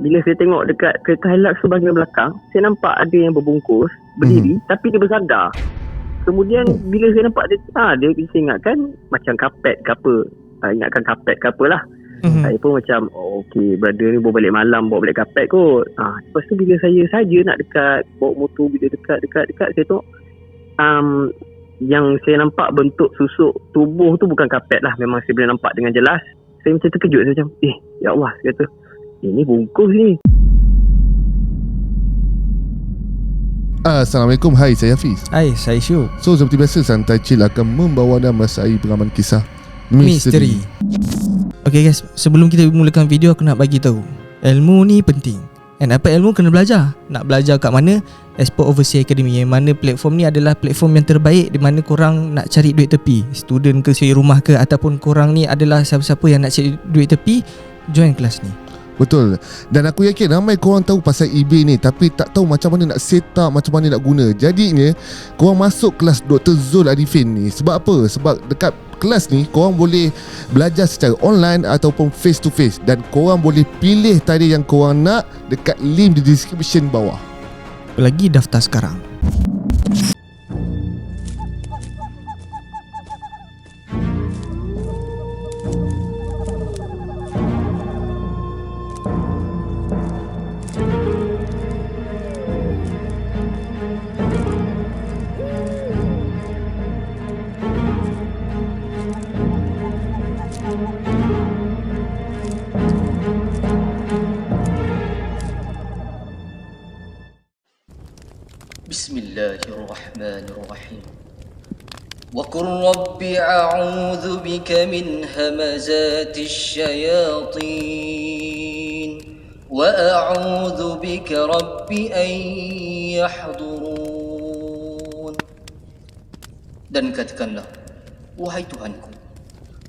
bila saya tengok dekat kereta Hilux tu bahagian belakang, saya nampak ada yang berbungkus berdiri, tapi dia bersandar. Kemudian bila saya nampak dia saya ingatkan macam kapet ke apa. Ingatkan kapet ke apalah. Saya pun macam okey, brother ni bawa balik malam, bawa balik kapet kot. Lepas tu bila saya saja nak dekat bawa motor, bila dekat saya tengok yang saya nampak bentuk susuk tubuh tu bukan kapet lah. Memang saya boleh nampak dengan jelas. Saya macam terkejut. Saya macam ya Allah, saya kata ini bungkus ni. Assalamualaikum, hai, saya Hafiz. Hai, saya Syuk. So seperti biasa, Santai Chill akan membawa anda mesai pengalaman kisah misteri. Okay guys, sebelum kita mulakan video, aku nak bagi tahu ilmu ni penting. And apa ilmu kena belajar. Nak belajar kat mana? Export Overseas Academy, yang mana platform ni adalah platform yang terbaik di mana korang nak cari duit tepi. Student ke, cari rumah ke, ataupun korang ni adalah siapa-siapa yang nak cari duit tepi, join kelas ni. Betul. Dan aku yakin ramai korang tahu pasal eBay ni, tapi tak tahu macam mana nak set up, macam mana nak guna. Jadinya korang masuk kelas Dr. Zul Arifin ni. Sebab apa? Sebab dekat kelas ni korang boleh belajar secara online ataupun face to face. Dan korang boleh pilih tarikh yang korang nak dekat link di description bawah. Lagi daftar sekarang. Bismillahirrahmanirrahim. Wa qur rabbi a'udzu bika min hamazatis syayatin wa a'udzu bika rabbi an yahdurun. Dan katakanlah, wahai Tuhanku,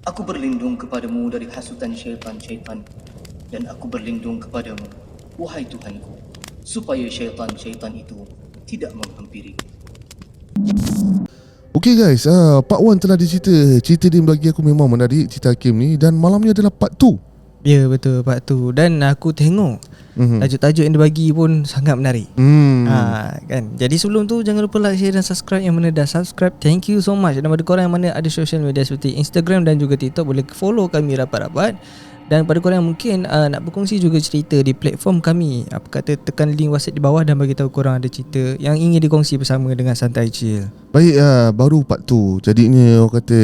aku berlindung kepadamu dari hasutan syaitan-syaitan, dan aku berlindung kepadamu, wahai Tuhanku, supaya syaitan-syaitan itu tidak menghampiri. Okay guys, part 1 telah dicerita. Cerita dia bagi aku memang menarik, cerita Hakim ni. Dan malam ni adalah part 2. Ya betul, part 2. Dan aku tengok tajuk-tajuk yang dia bagi pun sangat menarik. Kan. Jadi sebelum tu jangan lupa like, share dan subscribe. Yang mana dah subscribe, thank you so much. Dan pada korang yang mana ada social media seperti Instagram dan juga TikTok, boleh follow kami rapat-rapat. Dan pada korang yang mungkin nak berkongsi juga cerita di platform kami, apa kata tekan link WhatsApp di bawah dan bagi tahu korang ada cerita yang ingin dikongsi bersama dengan Santai Chill. Baik, baru part 2. Jadinya orang kata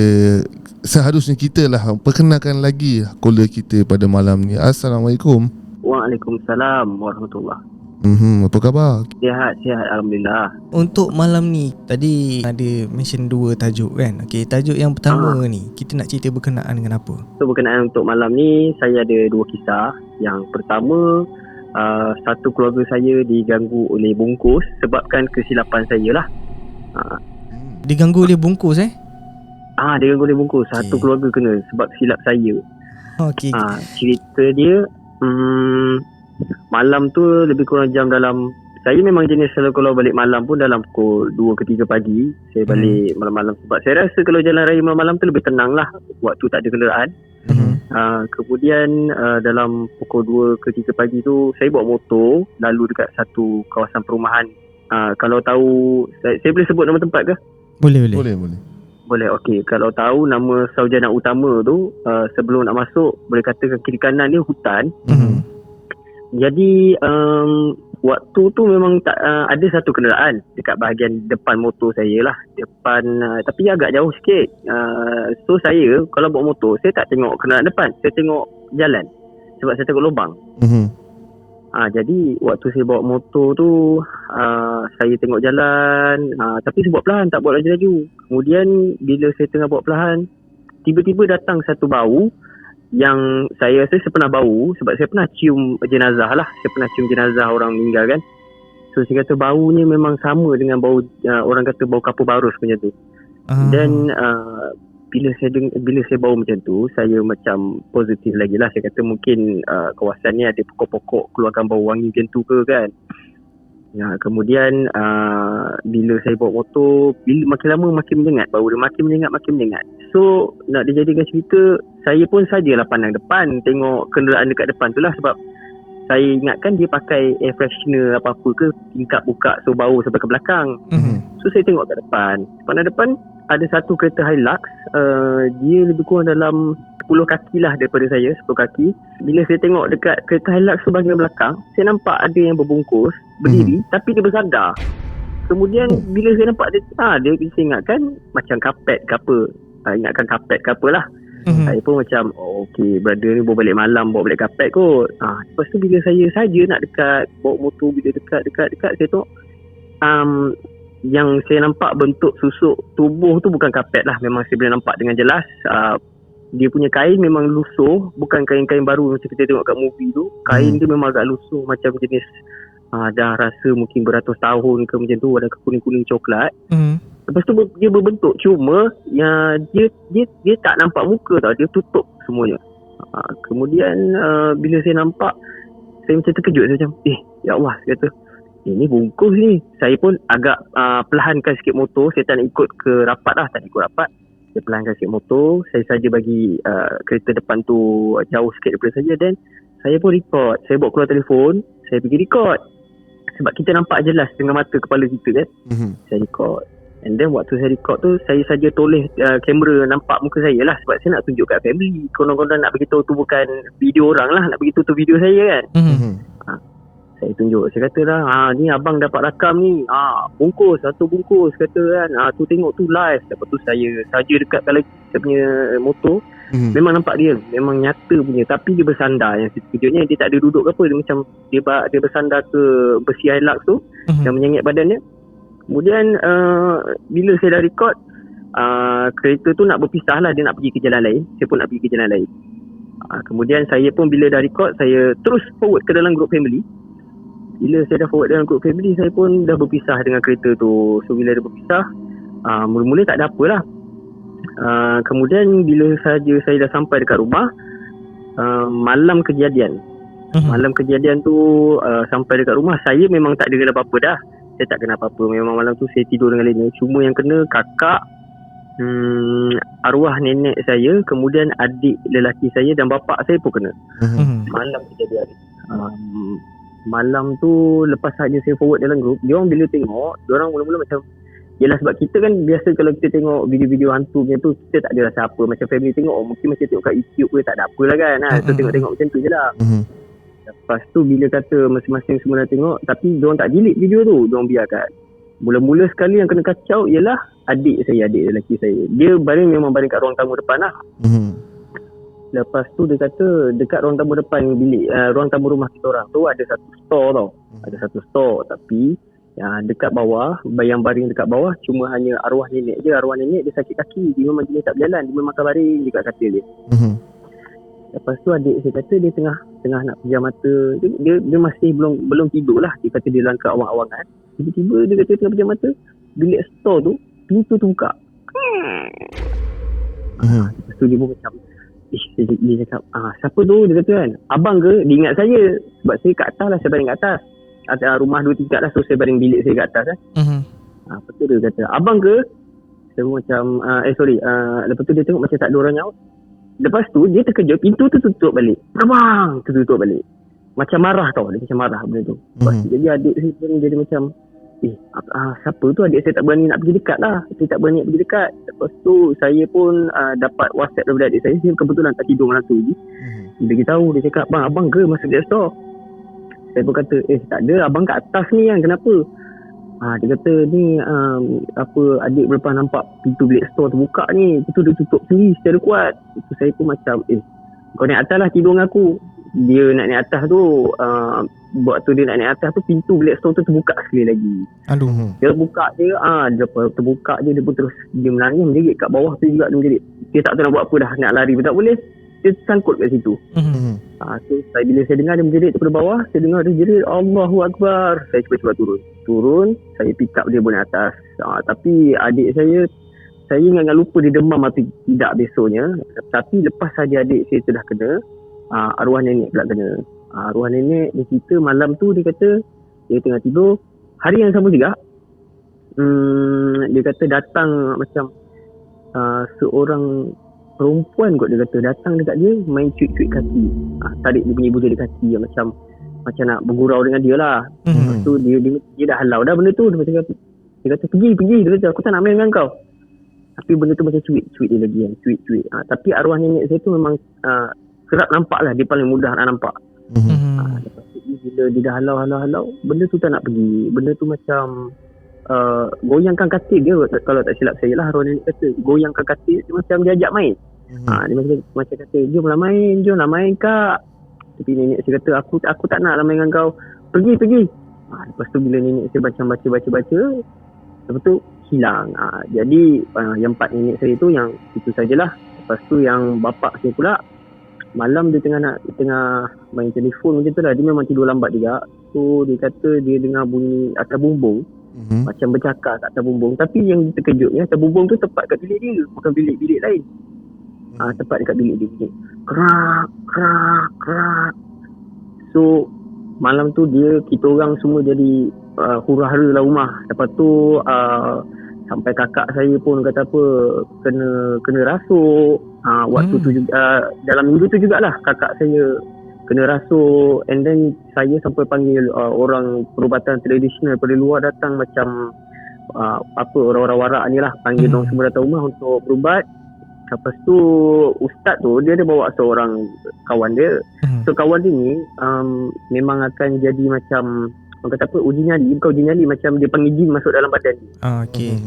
seharusnya kita lah perkenalkan lagi caller kita pada malam ni. Assalamualaikum. Waalaikumsalam warahmatullahi. Apa khabar? Sihat, Alhamdulillah. Untuk malam ni tadi ada mention 2 tajuk kan. Okey, tajuk yang pertama ni kita nak cerita berkenaan dengan apa? So berkenaan untuk malam ni, saya ada 2 kisah. Yang pertama, satu keluarga saya diganggu oleh bungkus sebabkan kesilapan saya lah. Diganggu oleh bungkus diganggu oleh bungkus. Satu keluarga kena sebab silap saya. Okey. Cerita dia malam tu lebih kurang jam dalam, saya memang jenis selalu kalau balik malam pun dalam pukul 2 ke 3 pagi saya balik malam-malam. Sebab saya rasa kalau jalan raya malam-malam tu lebih tenang lah, waktu tak ada kenderaan. Kemudian dalam pukul 2 ke 3 pagi tu saya bawa motor lalu dekat satu kawasan perumahan. Kalau tahu, saya boleh sebut nama tempat ke? Boleh. Boleh, okey. Kalau tahu nama Sarjana Utama tu, sebelum nak masuk boleh katakan kiri kanan dia hutan. Jadi waktu tu memang tak ada satu kenderaan dekat bahagian depan motor saya lah. Depan, tapi agak jauh sikit. So saya kalau bawa motor, saya tak tengok kenderaan depan, saya tengok jalan sebab saya tengok lubang. Jadi waktu saya bawa motor tu, saya tengok jalan, tapi saya buat perlahan, tak buat laju-laju. Kemudian bila saya tengah buat perlahan, tiba-tiba datang satu bau yang saya rasa saya pernah bau sebab saya pernah cium jenazah lah. Saya pernah cium jenazah orang meninggal kan. So saya kata baunya memang sama dengan bau, orang kata bau kapur barus macam tu. Dan bila saya bau macam tu, saya macam positif lagi lah. Saya kata mungkin kawasan ni ada pokok-pokok keluarkan bau wangi macam tu ke kan. Kemudian bila saya bawa motor, bila makin lama makin menyengat, bau dia makin menyengat. So nak dijadikan cerita, saya pun sajalah pandang depan, tengok kenderaan dekat depan tu lah. Sebab Saya ingatkan dia pakai air freshener apa-apa ke, tingkap buka so bau sampai ke belakang. So saya tengok kat depan. Pandang depan ada satu kereta Hilux, dia lebih kurang dalam 10 kaki lah daripada saya, 10 kaki. Bila saya tengok dekat kereta Hilux tu bahagian belakang, saya nampak ada yang berbungkus, berdiri, tapi dia bersandar. Kemudian bila saya nampak dia, saya ingatkan macam kapet ke apa. Ingatkan kapet ke apalah. Saya pun macam, okey, brother ni bawa balik malam, bawa balik kapet kot. Lepas tu bila saya saja nak dekat, bawa motor, bila dekat, saya tengok yang saya nampak bentuk susuk tubuh tu bukan kapet lah. Memang saya boleh nampak dengan jelas. Dia punya kain memang lusuh, bukan kain-kain baru macam kita tengok kat movie tu. Kain dia memang agak lusuh, macam jenis dah rasa mungkin beratus tahun ke macam tu, ada kuning-kuning coklat. Lepas tu dia berbentuk, cuma dia tak nampak muka tau, dia tutup semuanya. Kemudian bila saya nampak, saya macam terkejut. Saya macam, ya Allah, saya kata, ini bungkus ni. Saya pun agak perlahankan sikit motor. Saya tak nak ikut ke rapat lah, tak nak ikut rapat. Saya perlahankan sikit motor. Saya saja bagi kereta depan tu jauh sikit daripada saya. Dan saya pun record. Saya bawa keluar telefon, saya pergi record. Sebab kita nampak jelas dengan mata kepala kita kan. Saya record. And then waktu saya record tu, saya saja toleh kamera nampak muka saya lah. Sebab saya nak tunjuk kat family. Konon-konon nak beritahu tu bukan video orang lah, nak beritahu tu video saya kan. Saya tunjuk, saya kata lah, ni abang dapat rakam ni, bungkus, satu bungkus kata kan, tu tengok tu live. Lepas tu saya saja dekatkan lagi saya punya motor. Memang nampak dia, memang nyata punya, tapi dia bersandar. Yang sekejutnya dia tak ada duduk ke apa, dia macam dia bersandar ke besi Hilux tu dan menyengit badannya. Kemudian bila saya dah record, kereta tu nak berpisah lah, dia nak pergi ke jalan lain, saya pun nak pergi ke jalan lain. Kemudian saya pun bila dah record, saya terus forward ke dalam group family. Bila saya dah forward dalam group family, saya pun dah berpisah dengan kereta tu. So bila dah berpisah, mula-mula tak ada apa lah. Kemudian bila saja saya dah sampai dekat rumah, malam kejadian tu, sampai dekat rumah, saya memang tak ada kena apa-apa dah. Saya tak kena apa-apa. Memang malam tu saya tidur dengan lena. Cuma yang kena kakak, arwah nenek saya, kemudian adik lelaki saya dan bapak saya pun kena. Malam kejadian. Malam tu lepas saja saya forward dalam grup, diorang bila tengok, diorang mula-mula macam, yelah sebab kita kan biasa kalau kita tengok video-video hantu macam tu, kita tak ada rasa apa. Macam family tengok, mungkin macam tengok kat YouTube ke, tak ada apa lah kan. So tengok-tengok macam tu je lah. Lepas tu bila kata masing-masing semua dah tengok, tapi diorang tak delete video tu, diorang biarkan. Mula-mula sekali yang kena kacau ialah adik lelaki saya. Dia memang baring kat ruang tamu depan lah. Lepas tu dia kata dekat ruang tamu depan bilik, ruang tamu rumah kita orang tu ada satu store tau. Ada satu store, tapi dekat bawah, yang baring dekat bawah cuma hanya arwah nenek je. Arwah nenek dia sakit kaki, dia memang jenis tak berjalan, dia memang makan baring dekat katil dia. Lepas tu adik saya kata dia tengah nak pejam mata. Dia masih belum tidur lah. Dia kata dia dalam keawang-awangan. Tiba-tiba dia kata tengah pejam mata, bilik store tu, pintu tu buka. Lepas tu dia pun macam, dia cakap, siapa tu? Dia kata kan, abang ke? Dia ingat saya. Sebab saya kat atas lah, saya baring kat atas. Ada rumah 2 tingkat lah, so saya baring bilik saya kat atas kan. Lepas tu dia kata, abang ke? Saya pun macam, lepas tu dia tengok macam tak ada orang nyaut. Lepas tu dia terkejut, pintu tu tutup balik. Abang! Tutup balik. Macam marah tau, dia macam marah benda tu. Jadi adik saya pun jadi macam, siapa tu? Adik saya tak berani nak pergi dekat lah. Saya tak berani nak pergi dekat. Lepas tu saya pun dapat WhatsApp daripada adik saya. Saya kebetulan tak tidur malam tu je. Dia beritahu, dia cakap, abang ke masuk dia store? Saya pun kata, tak ada, abang kat atas ni kan, kenapa? Dia kata ni adik berlepas nampak pintu bilik store terbuka ni. Lepas tu dia tutup sendiri secara kuat. Itu saya pun macam, kau naik atas lah tidur dengan aku. Dia nak naik atas tu, waktu dia nak naik atas tu, pintu bilik store tu terbuka sekali lagi. Dia buka je, dia terbuka je, dia pun terus dia menjerit kat bawah tu juga dia menjerit. Dia tak tahu nak buat apa dah, nak lari pun tak boleh. Dia sangkut kat situ. So bila saya dengar dia menjerit daripada bawah, saya dengar dia jerit Allahu Akbar. Saya cepat-cepat turun, saya pick up dia pun atas. Tapi adik saya ingat lupa dia demam atau tidak besoknya. Tapi lepas saja adik saya sudah kena, arwah nenek pula kena. Arwah nenek dia cerita malam tu, dia kata dia tengah tidur, hari yang sama juga, dia kata datang macam seorang perempuan kot, dia kata datang dekat dia main cuit-cuit kaki, tarik dia punya ibu jari kaki yang macam macam nak bergurau dengan dia lah. Lepas tu dia dah halau dah benda tu. Dia kata pergi. Dia kata aku tak nak main dengan kau. Tapi benda tu macam cuit dia lagi kan. Cuit. Tapi arwah nenek saya tu memang kerap nampak lah. Dia paling mudah nak nampak. Lepas tu bila dia dah halau, benda tu tak nak pergi. Benda tu macam goyangkan katil dia. Kalau tak silap saya lah, arwah nenek kata goyangkan katil dia macam dia ajak main. Dia macam kata jomlah main kak. Tapi nenek saya kata aku tak nak lah main dengan kau. Pergi. Lepas tu bila nenek saya macam baca, lepas tu hilang. Jadi yang 4 nenek saya tu yang itu sajalah. Lepas tu yang bapak saya pula, malam dia tengah main telefon macam tu lah. Dia memang tidur lambat juga. So dia kata dia dengar bunyi atas bumbung. Macam bercakap kat atas bumbung. Tapi yang terkejutnya, atas bumbung tu tepat kat bilik dia, bukan bilik-bilik lain. Tepat dekat bilik dia. Kerak. So malam tu kita orang semua jadi hura-hara lah rumah. Lepas tu sampai kakak saya pun kata apa, kena rasuk. Waktu tu juga, dalam minggu tu jugalah kakak saya kena rasuk. And then saya sampai panggil orang perubatan tradisional dari luar datang, macam orang-orang warak ni lah, panggil orang semua datang rumah untuk berubat. Lepas tu ustaz tu dia ada bawa seorang kawan dia. So kawan dia ni memang akan jadi macam orang kata apa, uji nyali, macam dia panggil jin masuk dalam badan dia. Okey.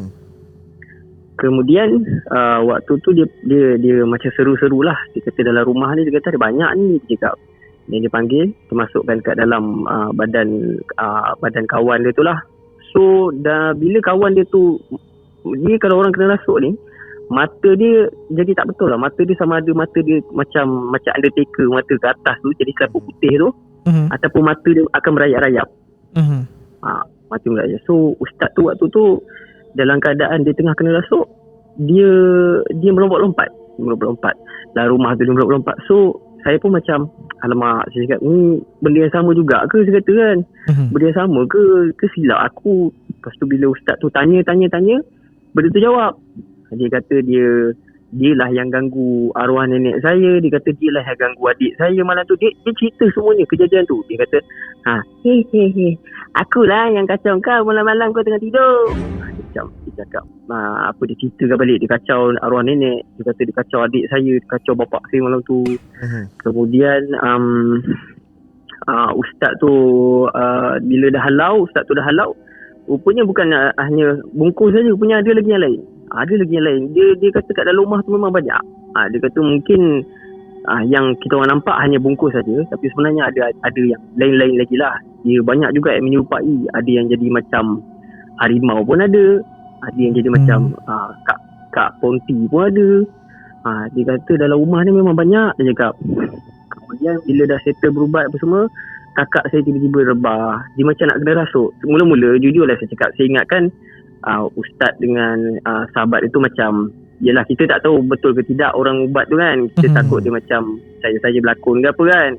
Kemudian waktu tu dia macam seru-seru lah. Dia kata dalam rumah ni, dia kata ada banyak ni, dia cakap. Dia panggil, termasukkan kat dalam badan kawan dia tu lah. So bila kawan dia tu, dia kalau orang kena rasuk ni, mata dia jadi tak betul lah. Mata dia sama ada mata dia macam Undertaker, mata ke atas tu jadi kelapa putih tu, ataupun mata dia akan merayap-rayap. Mata merayap. So ustaz tu waktu tu dalam keadaan dia tengah kena rasuk, dia melompat-lompat dalam rumah tu, dia melompat-lompat. So saya pun macam, alamak, saya cakap ni benda yang sama juga ke, saya kata kan. Benda yang sama ke silap aku. Lepas tu bila ustaz tu tanya, benda tu jawab. Dia kata dia lah yang ganggu arwah nenek saya. Dia kata dia lah yang ganggu adik saya malam tu. Dia cerita semuanya kejadian tu. Dia kata akulah yang kacau kau malam-malam kau tengah tidur. Dia cakap dia ceritakan balik. Dia kacau arwah nenek. Dia kata dia kacau adik saya, dia kacau bapak saya malam tu. Kemudian ustaz tu bila dah halau, rupanya bukan hanya bungkus saja, rupanya ada lagi yang lain. Dia kata kat dalam rumah tu memang banyak. Dia kata mungkin yang kita orang nampak hanya bungkus saja, tapi sebenarnya ada yang lain-lain lagi lah. Dia banyak juga yang menyerupai. Ada yang jadi macam harimau pun ada yang jadi macam kak Ponti pun ada. Dia kata dalam rumah ni memang banyak, dia cakap. Kemudian bila dah settle berubat apa semua, kakak saya tiba-tiba rebah. Dia macam nak kena rasuk. Mula-mula jujur lah saya cakap, saya ingatkan ustaz dengan sahabat itu macam, yelah kita tak tahu betul ke tidak orang ubat tu kan. Kita takut dia macam saja berlakon ke apa kan.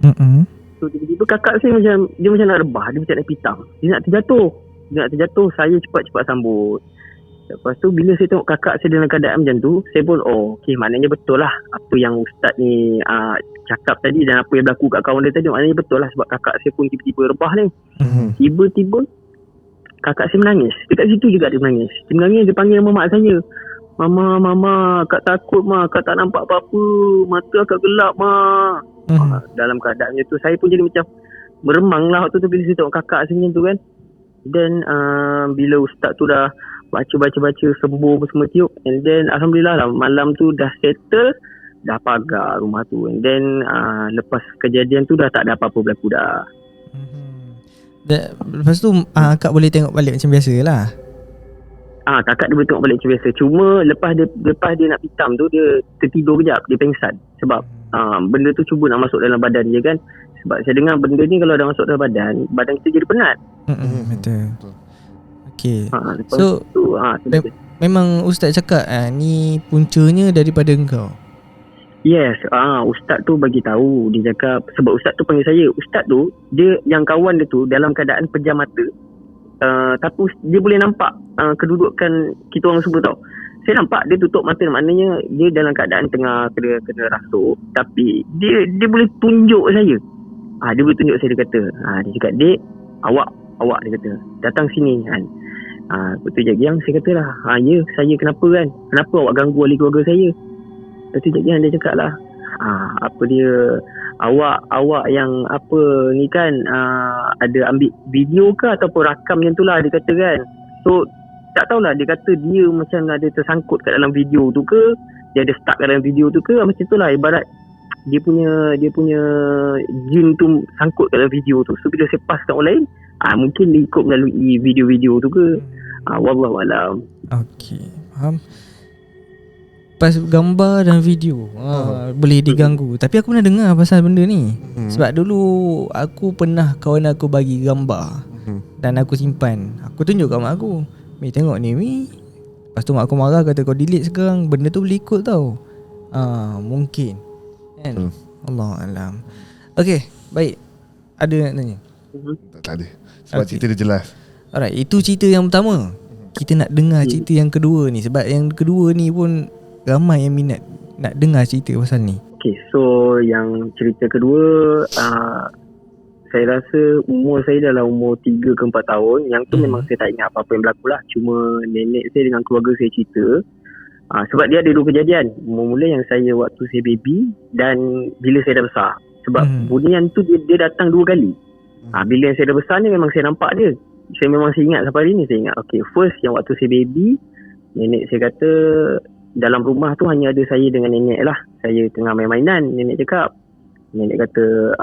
So tiba-tiba kakak saya macam, dia macam nak rebah, dia macam nak pitam, dia nak terjatuh. Saya cepat-cepat sambut. Lepas tu bila saya tengok kakak saya dalam keadaan macam tu, saya pun okey, maknanya betul lah apa yang ustaz ni cakap tadi dan apa yang berlaku kat kawan dia tadi, maknanya betul lah. Sebab kakak saya pun tiba-tiba rebah ni. Tiba-tiba kakak saya menangis. Dekat situ juga dia menangis. Dia panggil mak saya. Mama, kak takut mak, kak tak nampak apa-apa, mata akak gelap mak. Dalam keadaan macam tu, saya pun jadi macam meremang lah waktu tu bila saya tengok kakak saya macam tu kan. Dan bila ustaz tu dah baca sembuh semua tiup, and then alhamdulillah lah malam tu dah settle, dah pagar rumah tu. And then lepas kejadian tu dah tak ada apa-apa berlaku dah. Lepas tu akak boleh tengok balik macam biasa lah. Kakak dia boleh tengok balik macam biasa. Cuma lepas dia nak pitam tu, dia tertidur kejap, dia pengsan. Sebab benda tu cuba nak masuk dalam badan dia kan. Sebab saya dengar benda ni kalau dah masuk dalam badan kita jadi penat. Betul. Okay. So tu, memang ustaz cakap ni puncanya daripada engkau. Yes, ustaz tu bagi tahu. Dia cakap, sebab ustaz tu panggil saya, ustaz tu dia yang kawan dia tu dalam keadaan pejam mata. Tapi dia boleh nampak kedudukan kita orang semua tau. Saya nampak dia tutup mata, maknanya dia dalam keadaan tengah kena rasuk, tapi dia boleh tunjuk saya. Dia boleh tunjuk saya, dia kata. Dia cakap, "Dek, awak dia kata, datang sini kan." Lepas tu Jack Yang saya kata lah, "Ya, saya kenapa kan? Kenapa awak ganggu ahli keluarga saya?" Lepas tu Jack Yang dia cakap lah, apa dia, awak yang apa ni kan, ada ambil video ke ataupun rakam macam tu lah, dia kata kan. So tak tahulah, dia kata dia macam ada tersangkut kat dalam video tu ke, dia ada stuck kat dalam video tu ke, macam tu lah. Ibarat dia punya jin tu sangkut kat dalam video tu. So bila saya pass kat orang lain, mungkin dia ikut melalui video-video tu ke. Wallahualam. Okey, faham. Pas gambar dan video boleh diganggu. Tapi aku pernah dengar pasal benda ni. Sebab dulu aku pernah, kawan aku bagi gambar dan aku simpan. Aku tunjuk kat mak aku, "Mi, tengok ni, Mi." Lepas tu mak aku marah, kata, "Kau delete sekarang, benda tu boleh ikut tau." Mungkin kan. Allahualam. Okey, baik. Ada nak tanya? Tak ada. Sebab cerita dia jelas. Alright, itu cerita yang pertama. Kita nak dengar cerita yang kedua ni. Sebab yang kedua ni pun ramai yang minat nak dengar cerita pasal ni. Okay, so yang cerita kedua, saya rasa umur saya dalam umur 3 ke 4 tahun. Yang tu memang saya tak ingat apa-apa yang berlaku lah. Cuma nenek saya dengan keluarga saya cerita. Sebab dia ada 2 kejadian. Mula-mula yang saya waktu saya baby dan bila saya dah besar. Sebab bunyian tu dia datang 2 kali. Bila yang saya dah besar ni memang saya nampak dia. Saya memang ingat sampai hari ni saya ingat. Okay, first yang waktu saya baby, nenek saya kata dalam rumah tu hanya ada saya dengan nenek lah. Saya tengah main-mainan, nenek cakap. Nenek kata,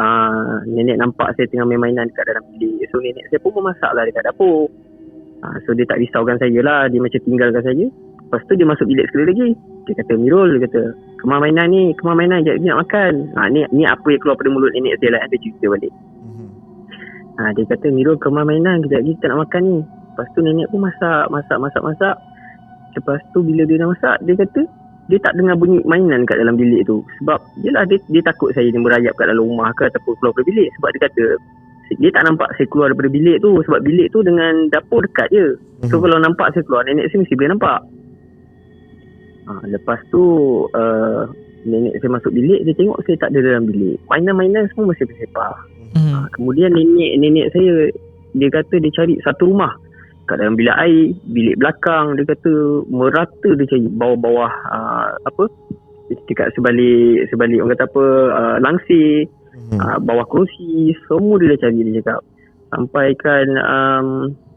nenek nampak saya tengah main-mainan dekat dalam bilik. So nenek saya pun memasak lah dekat dapur. So dia tak risaukan saya lah, dia macam tinggalkan saya. Lepas tu dia masuk bilik sekali lagi. Dia kata, "Mirul," dia kata, kemar mainan, jap nak makan." Ni apa yang keluar pada mulut nenek saya lah. Dia cerita balik. Dia kata, "Mirul, kemar mainan, kejap lagi kita nak makan ni." Lepas tu nenek pun masak. Lepas tu bila dia dah masak, dia kata dia tak dengar bunyi mainan kat dalam bilik tu. Sebab yelah dia takut saya ni merayap kat dalam rumah ke ataupun keluar dari bilik. Sebab dia kata dia tak nampak saya keluar daripada bilik tu. Sebab bilik tu dengan dapur dekat je. So kalau nampak saya keluar, nenek saya mesti boleh nampak. Lepas tu nenek saya masuk bilik, dia tengok saya tak ada dalam bilik. Mainan-mainan semua masih bersepah. Kemudian nenek saya, dia kata dia cari satu rumah kat dalam bilik air, bilik belakang, dia kata merata dia cari bawah-bawah dekat sebalik orang kata langsir, bawah kerusi, semua dia dah cari, dia cakap. Sampai kan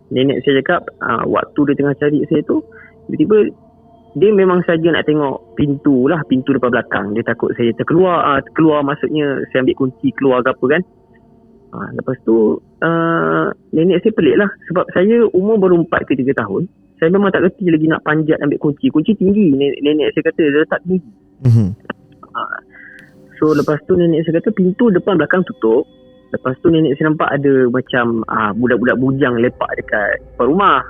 nenek saya cakap waktu dia tengah cari saya tu, tiba-tiba dia memang saja nak tengok pintu depan belakang. Dia takut saya terkeluar, maksudnya saya ambil kunci keluar ke apa kan. Lepas tu nenek saya pelik lah. Sebab saya umur baru 4 ke 3 tahun. Saya memang tak kerti lagi nak panjat ambil kunci. Kunci tinggi, nenek saya kata dia letak tinggi. So lepas tu nenek saya kata pintu depan belakang tutup. Lepas tu nenek saya nampak ada macam budak-budak bujang lepak dekat depan rumah.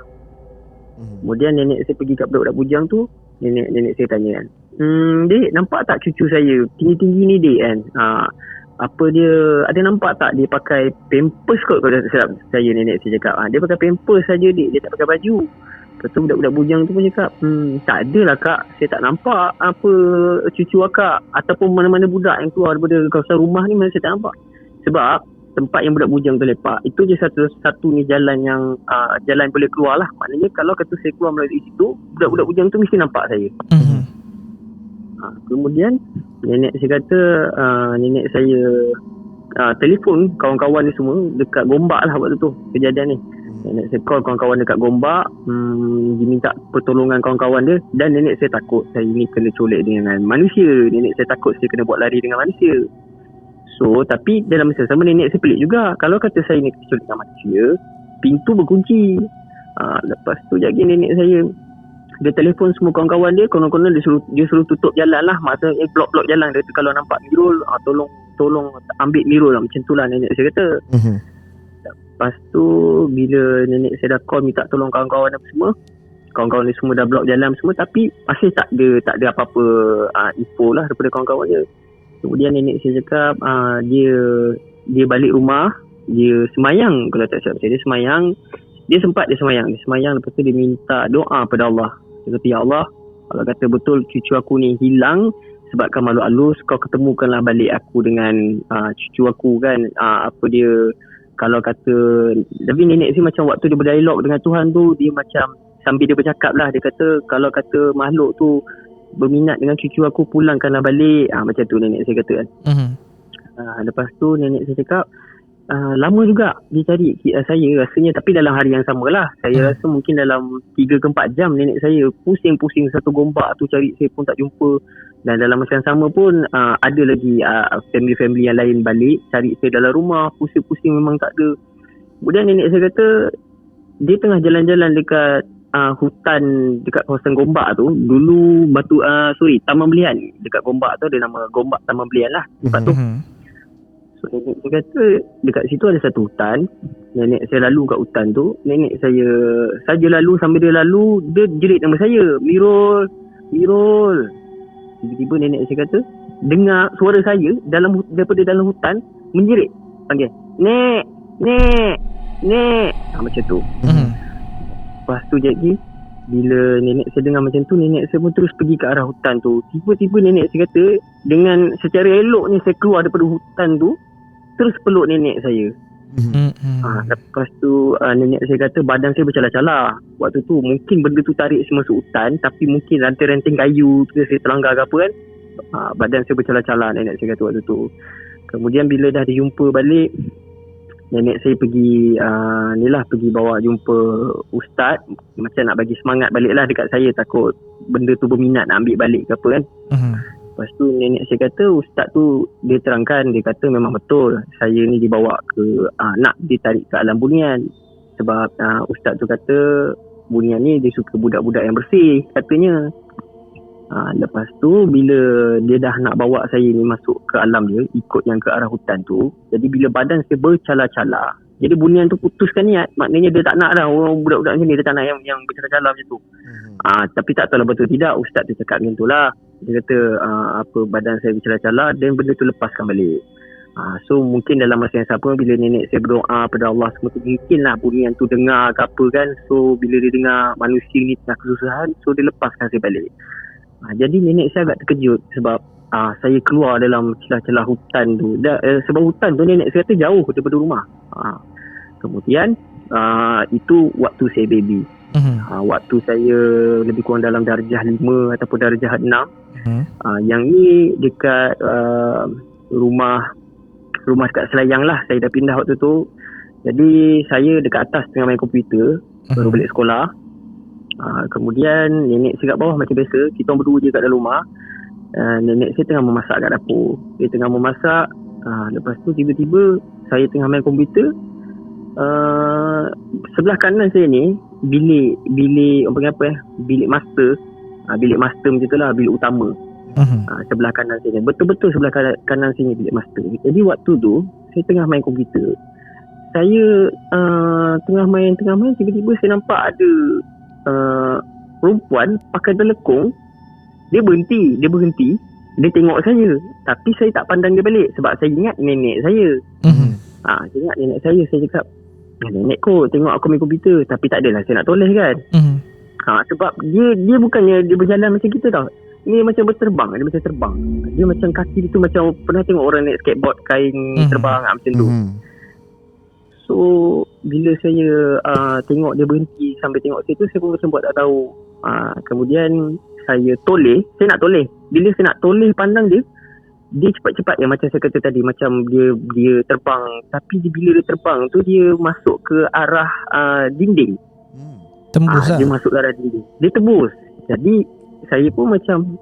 Kemudian nenek saya pergi kat budak-budak bujang tu. Nenek saya tanya kan, "Dek, nampak tak cucu saya tinggi-tinggi ni, Dek kan? Apa dia, ada nampak tak dia pakai pampers kot?" Kalau silap saya, nenek saya cakap, "Dia pakai pampers saja, Dek, dia tak pakai baju." Lepas tu budak-budak bujang tu pun cakap, "Tak adalah Kak, saya tak nampak apa cucu akak ataupun mana-mana budak yang keluar daripada kawasan rumah ni, mana saya tak nampak." Sebab tempat yang budak bujang tu lepak, itu je satu ni jalan yang jalan boleh keluar lah. Maknanya kalau kata saya keluar melalui situ, budak-budak bujang tu mesti nampak saya. Kemudian nenek saya kata nenek saya telefon kawan-kawan ni semua dekat Gombak lah waktu tu kejadian ni. Nenek saya call kawan-kawan dekat Gombak, dia minta pertolongan kawan-kawan dia. Dan nenek saya takut saya ni kena colek dengan manusia. Nenek saya takut saya kena buat lari dengan manusia. So tapi dalam masa sama nenek saya pelik juga. Kalau kata saya ni kecolek dengan manusia, pintu berkunci. Lepas tu jadi nenek saya, dia telefon semua kawan-kawan dia, konon-konon dia suruh tutup jalan lah. Maksudnya blok-blok jalan. Dia kata kalau nampak Mirul, tolong ambil Mirul lah. Macam tu lah nenek saya kata. Lepas tu bila nenek saya dah call minta tolong kawan-kawan apa semua, kawan-kawan dia semua dah blok jalan semua, tapi masih tak ada apa-apa info lah daripada kawan-kawan dia. Kemudian nenek saya cakap dia balik rumah, dia semayang. Kalau tak silap saya, dia semayang. Dia semayang. Lepas tu dia minta doa pada Allah. Dia kata, "Ya Allah, kalau kata betul cucu aku ni hilang, sebabkan malu halus, kau ketemukanlah balik aku dengan cucu aku kan. Apa dia, kalau kata, tapi nenek saya macam waktu dia berdialog dengan Tuhan tu, dia macam sambil dia bercakap lah, dia kata kalau kata makhluk tu berminat dengan cucu aku, pulangkanlah balik. Macam tu nenek saya kata kan. Lepas tu nenek saya cakap, lama juga dia cari saya rasanya, tapi dalam hari yang sama lah. Saya rasa mungkin dalam 3 ke 4 jam nenek saya pusing-pusing satu gombak tu cari saya pun tak jumpa. Dan dalam masa yang sama pun ada lagi family-family yang lain balik cari saya dalam rumah, pusing-pusing memang tak ada. Kemudian nenek saya kata dia tengah jalan-jalan dekat hutan dekat kawasan Gombak tu. Dulu Taman Belian. Dekat Gombak tu ada nama Gombak Taman Belian lah tempat tu. So nenek saya kata dekat situ ada satu hutan. Nenek saya lalu kat hutan tu. Nenek saya saja lalu, sambil dia lalu dia jerit nama saya, Mirul, Mirul. Tiba-tiba nenek saya kata dengar suara saya daripada dalam hutan menjerit, panggil, Nek, Nek, Nek. Macam tu. Lepas tu jadi bila nenek saya dengar macam tu, nenek saya pun terus pergi ke arah hutan tu. Tiba-tiba nenek saya kata dengan secara eloknya saya keluar daripada hutan tu, terus peluk nenek saya. Lepas tu nenek saya kata badan saya bercalar-calar. Waktu tu mungkin benda tu tarik saya masuk hutan, tapi mungkin ranting-ranting kayu tu saya terlanggar ke apa kan. Badan saya bercalar-calar nenek saya kata waktu tu. Kemudian bila dah dijumpa balik, nenek saya pergi pergi bawa jumpa ustaz, macam nak bagi semangat balik lah dekat saya, takut benda tu berminat nak ambil balik ke apa kan. Lepas tu nenek saya kata ustaz tu dia terangkan, dia kata memang betul saya ni dibawa ke nak ditarik ke alam bunian. Sebab ustaz tu kata bunian ni dia suka budak-budak yang bersih katanya. Lepas tu bila dia dah nak bawa saya ni masuk ke alam dia, ikut yang ke arah hutan tu, jadi bila badan saya bercalar-calar, jadi bunian tu putuskan niat, maknanya dia tak nak dah orang budak-budak ni, dia tak nak yang bercalar-calar macam tu. Tapi tak tahu lah betul tidak, ustaz tu cakap macam tu lah. Dia kata badan saya bercalar-calar dan benda tu lepaskan balik. So mungkin dalam masa yang sama bila nenek saya berdoa pada Allah semua tu, mungkin lah bunian tu dengar ke apa kan. So bila dia dengar manusia ni tengah kesusahan, so dia lepaskan saya balik. Jadi nenek saya agak terkejut sebab saya keluar dalam celah-celah hutan tu. Sebab hutan tu nenek saya kata jauh daripada rumah. Kemudian itu waktu saya baby. Waktu saya lebih kurang dalam darjah 5 ataupun darjah 6. Yang ni dekat rumah dekat Selayang lah. Saya dah pindah waktu tu. Jadi saya dekat atas tengah main komputer, baru balik sekolah. Kemudian nenek saya kat bawah macam biasa. Kita orang berdua je kat dalam rumah. Nenek saya tengah memasak kat dapur. Dia tengah memasak. Lepas tu tiba-tiba saya tengah main komputer. Sebelah kanan saya ni bilik bilik master. Bilik master macam tu lah, bilik utama. Sebelah kanan saya ni, betul-betul sebelah kanan saya ni bilik master. Jadi waktu tu saya tengah main komputer. Saya tengah main tiba-tiba saya nampak ada perempuan pakai telekung. Dia berhenti, dia tengok saya, tapi saya tak pandang dia balik sebab saya ingat nenek saya. Saya ingat nenek saya cakap, nenek kot tengok aku main komputer, tapi tak adalah saya nak toleh kan. Sebab dia bukannya dia berjalan macam kita tau. Dia macam terbang. Dia macam kaki dia tu macam pernah tengok orang naik skateboard kain terbang macam tu. So bila saya tengok dia berhenti sambil tengok saya tu, saya pun macam buat tak tahu. Kemudian saya toleh, saya nak toleh. Bila saya nak toleh pandang dia cepat-cepat yang macam saya kata tadi, macam dia terbang. Tapi bila dia terbang tu dia masuk ke arah dinding. Tembus lah. Dia masuk ke arah dinding. Dia tembus. Jadi saya pun macam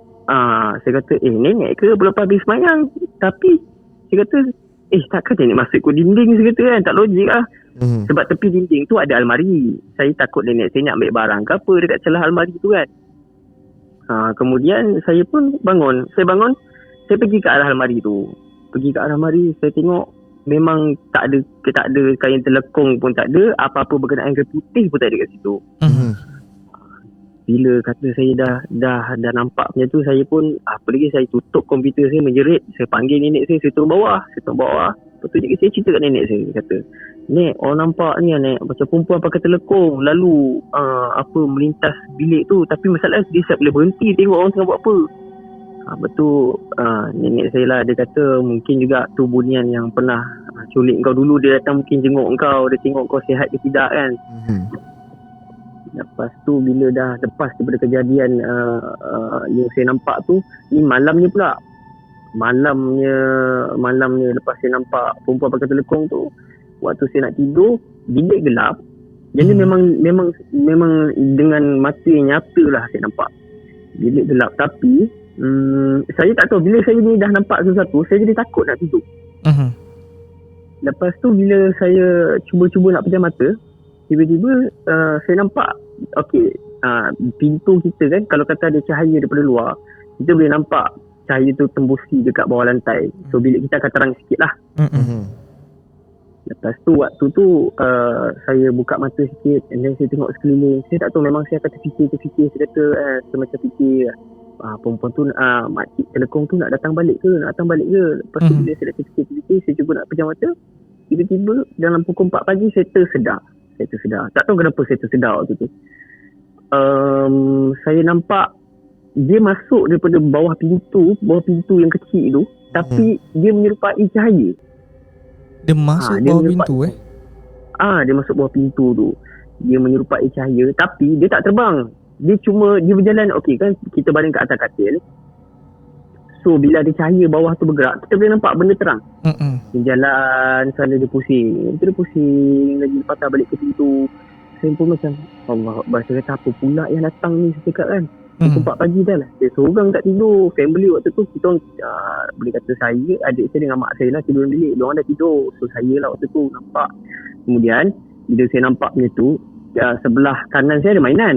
saya kata nenek ke belum habis semayang. Tapi saya kata takkan nenek masuk ke dinding, saya kata kan, tak logik lah. Sebab tepi dinding tu ada almari. Saya takut nenek saya nak ambil barang ke apa dekat celah almari tu kan. Kemudian saya pun bangun. Saya pergi ke arah almari tu. Saya tengok memang tak ada kain telekung pun tak ada, apa-apa berkenaan kain putih pun tak ada kat situ. Bila kata saya dah nampak macam tu, saya pun apa lagi, saya tutup komputer saya, menjerit. Saya panggil nenek saya turun bawah. Lepas tu saya cerita kat nenek saya, kata, "Nek, orang nampak ni nek, macam perempuan pakai telekung lalu melintas bilik tu, tapi masalah dia siap boleh berhenti tengok orang tengah buat apa." Betul, nenek saya lah, dia kata mungkin juga tu bunian yang pernah culik kau dulu. Dia datang mungkin jenguk kau, dia tengok kau sihat ke tidak kan. Lepas tu bila dah lepas daripada kejadian yang saya nampak tu, ni malamnya pula. Malamnya lepas saya nampak perempuan pakai telekong tu, waktu saya nak tidur, bilik gelap. Jadi memang dengan mata yang nyata lah saya nampak bilik gelap. Tapi saya tak tahu, bila saya ni dah nampak sesuatu, saya jadi takut nak tidur. Lepas tu bila saya cuba nak pejam mata, tiba-tiba saya nampak pintu kita kan, kalau kata ada cahaya daripada luar, kita boleh nampak cahaya tu tembusi dekat bawah lantai. So bilik kita akan terang sikit lah. Lepas tu waktu tu saya buka mata sikit, and then saya tengok sekeliling. Saya tak tahu, memang saya akan terfikir. Saya kata saya macam fikir, perempuan tu makcik telekong tu nak datang balik ke. Lepas tu bila saya dah fikir, saya cuba nak pejam mata. Tiba-tiba dalam pukul 4 pagi saya tersedar. Tak tahu kenapa saya tersedar waktu tu. Saya nampak dia masuk daripada bawah pintu yang kecil tu, tapi dia menyerupai cahaya. Dia masuk bawah pintu Dia masuk bawah pintu tu. Dia menyerupai cahaya, tapi dia tak terbang. Dia berjalan, okey kan, kita baring kat atas katil. So bila ada cahaya bawah tu bergerak, kita boleh nampak benda terang. Dia jalan sana, dia pusing lagi, patah balik ke pintu. Saya pun macam Allah Akbar, saya kata apa pula yang datang ni, saya cakap kan. Pukul 4 pagi dah lah, saya seorang tak tidur. Family waktu tu kita boleh kata saya, adik saya dengan mak saya lah tidur dalam bilik. Diorang dah tidur, so saya lah waktu tu nampak. Kemudian bila saya nampak macam tu, sebelah kanan saya ada mainan.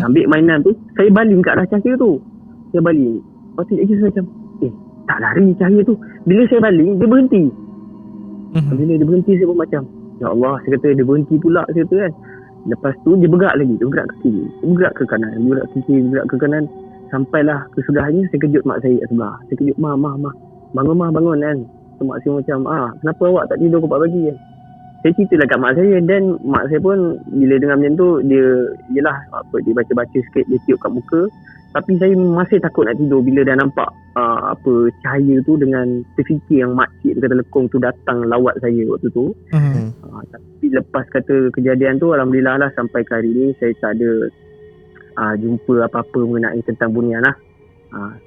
Ambil mainan tu, saya baling kat arah cahaya tu. Saya baling. Lepas tu saya macam tak lari cahaya tu. Bila saya baling, dia berhenti. Bila dia berhenti, saya pun macam ya Allah, saya kata dia berhenti pula, saya kata kan. Lepas tu dia bergerak lagi, dia bergerak ke kiri, dia bergerak ke kanan, dia bergerak ke kiri, dia bergerak ke kanan. Sampailah kesudahannya saya kejut mak saya kat sebelah. Saya kejut, Ma, bangun kan. So mak saya macam, kenapa awak tak tidur pukul 4 pagi kan? Saya ceritalah kat mak saya, dan mak saya pun bila dengar macam tu, dia dia baca-baca sikit, dia tiup kat muka. Tapi saya masih takut nak tidur bila dah nampak cahaya tu, dengan terfikir yang makcik dekat telekong tu datang lawat saya waktu tu. Tapi lepas kata kejadian tu, alhamdulillah lah sampai ke hari ni saya tak ada jumpa apa-apa mengenai tentang bunian lah.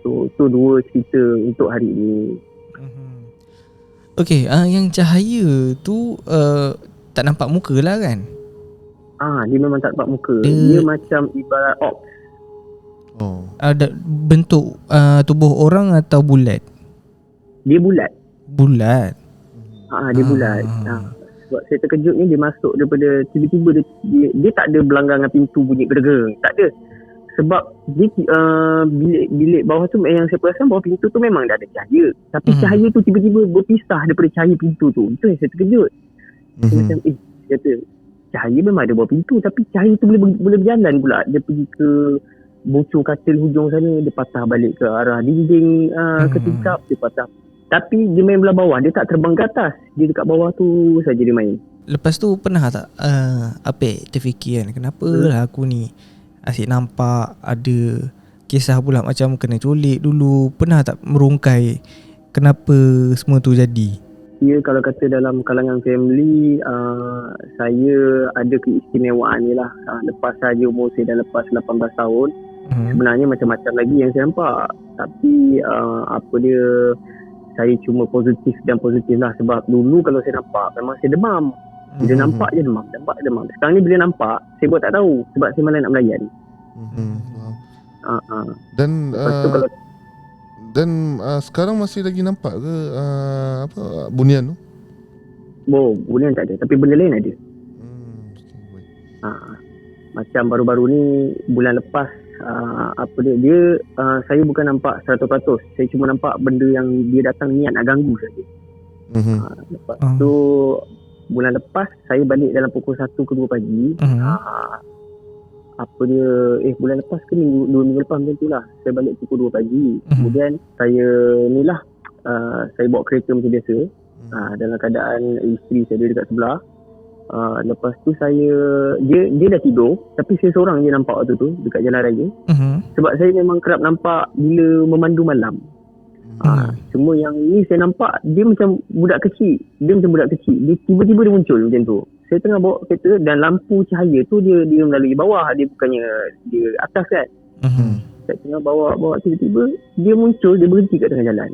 So dua cerita untuk hari ni. Okey, yang cahaya tu tak nampak muka lah kan? Dia memang tak nampak muka. Dia macam ibarat ops. Ada bentuk tubuh orang atau bulat? Dia bulat. Dia bulat. Sebab saya terkejut ni, dia masuk daripada tiba-tiba dia tak ada berlangganan pintu bunyi gerger. Tak ada. Sebab dia bilik bawah tu, yang saya perasan bawah pintu tu memang dah ada cahaya. Tapi cahaya tu tiba-tiba berpisah daripada cahaya pintu tu. Itu yang saya terkejut. Saya macam kata cahaya memang ada bawah pintu, tapi cahaya tu boleh berjalan pula. Dia pergi ke bocor katil hujung sana, dia patah balik ke arah dinding ke tingkap, dia patah. Tapi dia main belah bawah, dia tak terbang ke atas. Dia dekat bawah tu saja dia main. Lepas tu pernah tak terfikir kan, kenapa lah aku ni asyik nampak ada kisah pula macam kena culik dulu. Pernah tak merungkai kenapa semua tu jadi? Ya, kalau kata dalam kalangan family, saya ada keistimewaan ni lah. Lepas saja umur saya dah lepas 18 tahun, sebenarnya macam-macam lagi yang saya nampak. Tapi saya cuma positif lah. Sebab dulu kalau saya nampak, memang saya demam. Bila nampak je demam. Sekarang ni bila nampak, saya buat tak tahu. Sebab saya malah nak melayan. Dan sekarang masih lagi nampak ke bunian tu? Bunian tak ada, tapi benda lain ada. Macam baru-baru ni, bulan lepas, saya bukan nampak 100%. Saya cuma nampak benda yang dia datang niat nak ganggu saja. Lepas tu bulan lepas saya balik dalam pukul 1 ke 2 pagi. Bulan lepas ke 2 minggu lepas macam tu lah. Saya balik pukul 2 pagi. Kemudian saya saya bawa kereta macam biasa. Dalam keadaan isteri saya dekat sebelah. Lepas tu dia dah tidur, tapi saya seorang je nampak waktu tu dekat jalan raya. Sebab saya memang kerap nampak bila memandu malam. Cuma yang ni saya nampak dia macam budak kecil. Dia tiba-tiba dia muncul macam tu. Saya tengah bawa kereta dan lampu cahaya tu dia melalui bawah, dia bukannya dia atas kan. Saya tengah bawa tiba-tiba dia muncul, dia berhenti kat tengah jalan.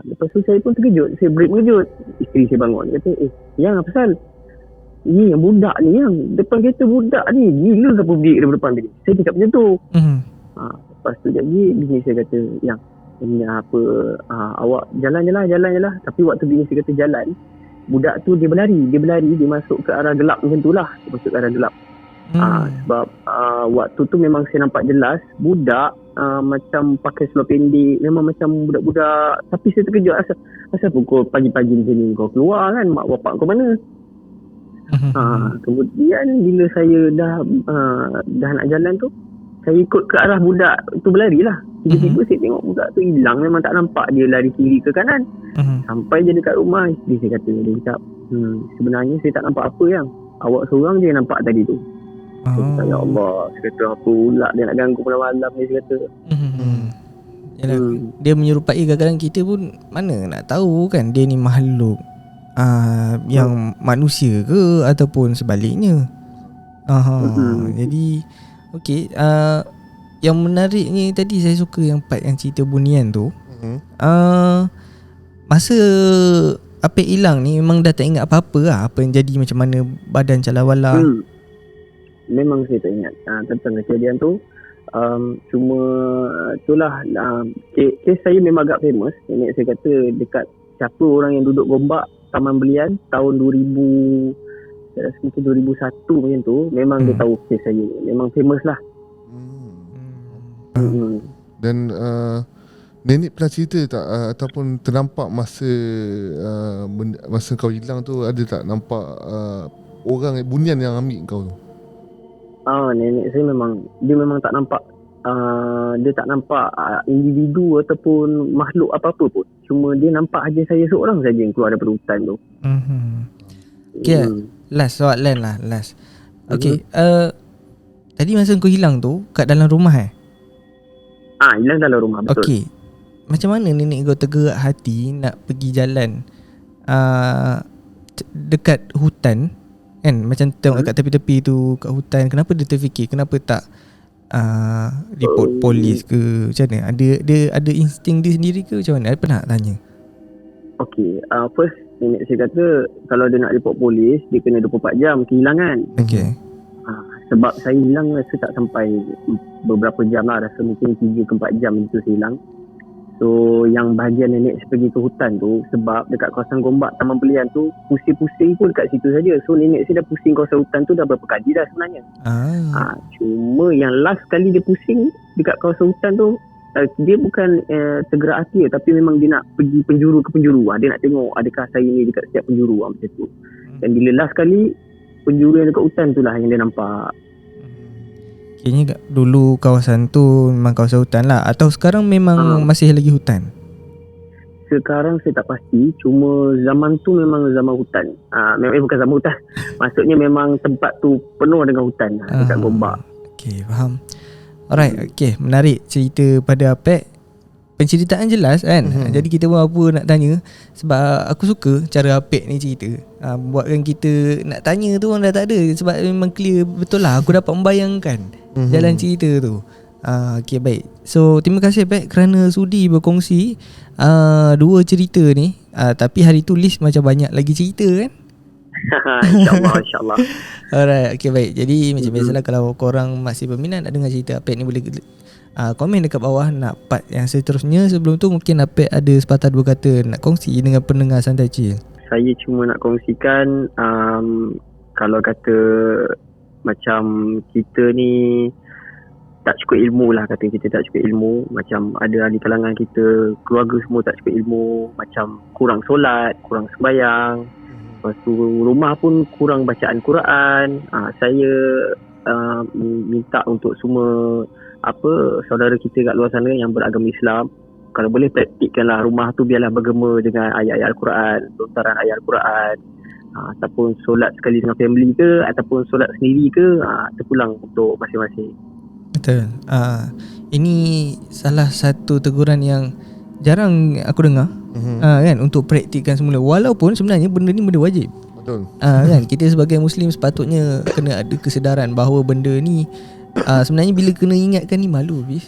Lepas tu saya pun terkejut, saya break mengejut. Isteri saya bangun, dia kata, yang apa pasal? Ni yang budak ni, yang depan kereta budak ni, gila ke publik dia depan dia. Saya cakap macam tu. Lepas tu jadi bini saya kata, yang ini apa, awak jalan je lah. Tapi waktu bini saya kata jalan, budak tu dia berlari, dia masuk ke arah gelap macam tu lah. Dia masuk ke arah gelap. Sebab waktu tu memang saya nampak jelas budak macam pakai seluar pendek, memang macam budak-budak. Tapi saya terkejut, asal pukul pagi-pagi macam ni kau keluar kan, mak bapak kau mana? Kemudian bila saya dah nak jalan tu, saya ikut ke arah budak tu berlari lah. Tiba-tiba saya tengok budak tu hilang, memang tak nampak dia lari kiri ke kanan. Sampai je dekat rumah, isteri saya kata, dia cakap, sebenarnya saya tak nampak apa yang awak seorang je yang nampak tadi tu. Saya kata, ya Allah, saya kata apa pula dia nak ganggu malam-malam ni, saya kata. Yalah, dia menyerupai kadang-kadang kita pun mana nak tahu kan dia ni makhluk yang manusia ke ataupun sebaliknya. Jadi okey, yang menariknya tadi saya suka yang part yang cerita bunian tu. Masa Apek hilang ni memang dah tak ingat apa-apa lah, apa yang jadi, macam mana badan calawala. Memang saya tak ingat tentang kejadian tu. Cuma itulah kes saya memang agak famous. Nenek saya kata dekat siapa orang yang duduk Gombak Taman Belian tahun 2000, saya rasa mungkin 2001 macam tu, memang dia tahu kes saya. Memang famous lah. Dan nenek pernah cerita tak ataupun ternampak masa masa kau hilang tu, ada tak nampak orang bunian yang ambil kau tu? Nenek saya memang tak nampak, dia tak nampak individu ataupun makhluk apa-apa pun. Cuma dia nampak aja saya seorang saja yang keluar daripada hutan tu. Okay, last soalan lah, last. Okay, tadi masa kau hilang tu kat dalam rumah hilang dalam rumah, betul. Okay, macam mana nenek kau tergerak hati nak pergi jalan dekat hutan kan, macam tengok kat tepi-tepi tu kat hutan. Kenapa dia terfikir, kenapa tak report polis ke, macam mana? Ada insting dia sendiri ke macam mana? Ada pernah tanya? Okay, first nenek saya kata kalau dia nak report polis, dia kena 24 jam kehilangan. Okay. Sebab saya hilang rasa tak sampai beberapa jam lah, rasa mungkin 3 ke 4 jam itu saya hilang. So yang bahagian nenek saya pergi ke hutan tu, sebab dekat kawasan Gombak Taman Belian tu pusing-pusing pun dekat situ saja. So nenek saya dah pusing kawasan hutan tu dah berapa kali dah sebenarnya. Cuma yang last kali dia pusing dekat kawasan hutan tu, dia bukan tergerak hati, tapi memang dia nak pergi penjuru ke penjuru. Dia nak tengok adakah saya ni dekat setiap penjuru macam tu. Dan bila last kali penjuru yang dekat hutan tu lah yang dia nampak. Kayaknya dulu kawasan tu memang kawasan hutan lah, atau sekarang memang masih lagi hutan? Sekarang saya tak pasti, cuma zaman tu memang zaman hutan. Memang bukan zaman hutan. Maksudnya memang tempat tu penuh dengan hutan dekat Gombak. Okay, faham. Alright, okay, menarik cerita pada Apek. Penceritaan jelas kan. Jadi kita pun apa nak tanya, sebab aku suka cara Apek ni cerita. Buatkan kita nak tanya tu orang dah tak ada, sebab memang clear betul lah. Aku dapat membayangkan jalan cerita tu. Okay, baik. So terima kasih Apek kerana sudi berkongsi dua cerita ni. Tapi hari tu list macam banyak lagi cerita kan. InsyaAllah. Alright, okay, baik. Jadi macam biasalah, kalau korang masih berminat nak dengar cerita Apek ni, boleh komen dekat bawah nak part yang seterusnya. Sebelum tu mungkin Apek ada sepatah dua kata nak kongsi dengan pendengar Santai Chill. Saya cuma nak kongsikan, kalau kata macam kita ni tak cukup ilmu lah, kata kita tak cukup ilmu, macam ada ahli kalangan kita, keluarga semua tak cukup ilmu, macam kurang solat, kurang sembahyang, lepas tu rumah pun kurang bacaan Quran. Saya minta untuk semua saudara kita kat luar sana yang beragama Islam, kalau boleh praktikkanlah rumah tu, biarlah bergema dengan ayat-ayat Al-Quran, lontaran ayat Al-Quran. ataupun solat sekali dengan family ke, ataupun solat sendiri ke, terpulang untuk masing-masing. Betul. Ini salah satu teguran yang jarang aku dengar. Kan, untuk praktikkan semula. Walaupun sebenarnya benda ni benda wajib. Betul. Kan, kita sebagai Muslim sepatutnya kena ada kesedaran bahawa benda ni sebenarnya bila kena ingatkan ni malu habis.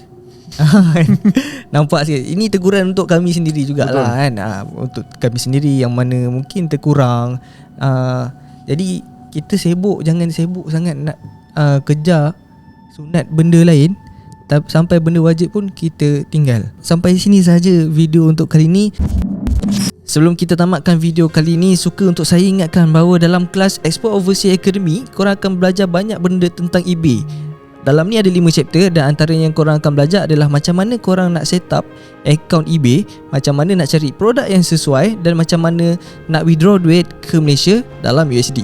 Nampak sikit. Ini teguran untuk kami sendiri jugalah kan. Untuk kami sendiri yang mana mungkin terkurang. Jadi kita jangan sibuk sangat nak kejar sunat benda lain, sampai benda wajib pun kita tinggal. Sampai sini saja video untuk kali ini. Sebelum kita tamatkan video kali ini, suka untuk saya ingatkan bahawa dalam kelas Export Overseas Academy, korang akan belajar banyak benda tentang eBay. Dalam ni ada 5 chapter dan antara yang korang akan belajar adalah macam mana korang nak set up account eBay, macam mana nak cari produk yang sesuai dan macam mana nak withdraw duit ke Malaysia dalam USD.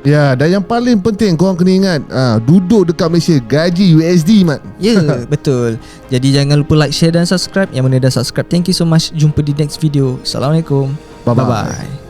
Ya, dan yang paling penting korang kena ingat, duduk dekat Malaysia gaji USD, Mat. Ya, betul. Jadi jangan lupa like, share dan subscribe. Yang mana dah subscribe, thank you so much. Jumpa di next video. Assalamualaikum. Bye-bye. Bye-bye.